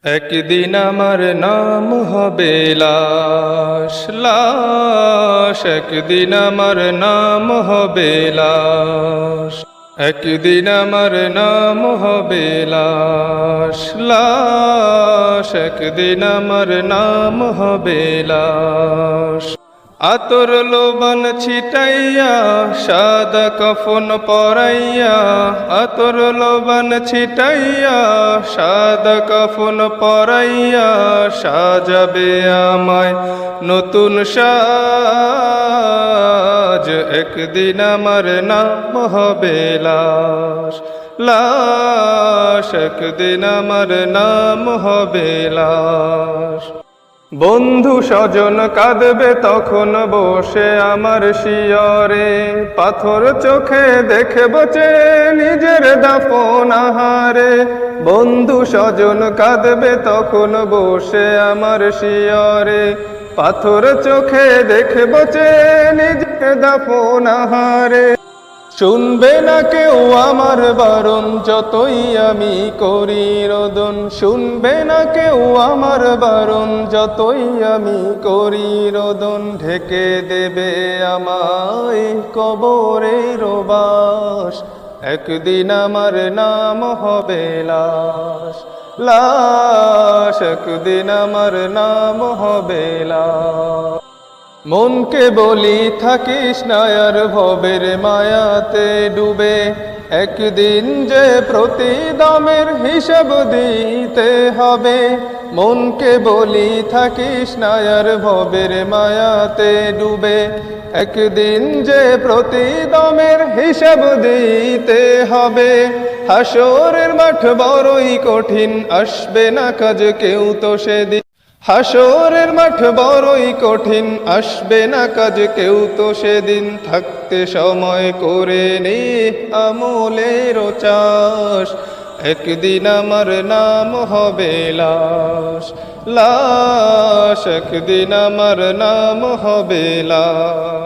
একদিন আমার নাম হবে লাশ, লাশ, একদিন আমার নাম হবে লাশ, একদিন আমার নাম হবে লাশ, লাশ, একদিন আমার নাম হবে লাশ। আতর লোবান ছিটাইয়া সাদা কাফন পরাইয়া, আতর লোবান ছিটাইয়া সাদা কাফন পরাইয়া সাজাবে আমায় নতুন সাজ। একদিন আমার নাম হবে লাশ, লাশ, একদিন আমার নাম হবে লাশ। বন্ধু স্বজন কাঁদবে তখন বসে আমার শিয়রে, পাথর চোখে দেখব চেয়ে নিজের দাফন আহারে। বন্ধু স্বজন কাঁদবে তখন বসে আমার শিয়রে, পাথর চোখে দেখব চেয়ে নিজের দাফন আহারে। শুনবে না কেউ আমার বারণ যতই আমি করি রোদন, শুনবে না কেউ আমার বারণ যতই আমি করি রোদন। ঢেকে দেবে আমায় কবরের বাস, একদিন আমার নাম হবে লাশ, লাশ, একদিন আমার নাম হবে লাশ। মনকে বলি থাকিস না আর ভবের মায়াতে ডুবে, একদিন যে প্রতিদামের হিসাব দিতে হবে। মনকে বলি থাকিস না আর ভবের মায়াতে ডুবে, একদিন যে প্রতিদামের হিসাব দিতে হবে। হাসরের মাঠ বড়ই কঠিন, আসবে না কাজ কেউ তো সেদিন। হাসরের মাঠ বড়ই কঠিন, আসবে না কাজ কেউ তো সেদিন। থাকতে সময় করে নে আমলের চাষ, একদিন আমার নাম হবে লাশ, লাশ, একদিন আমার নাম হবে লাশ।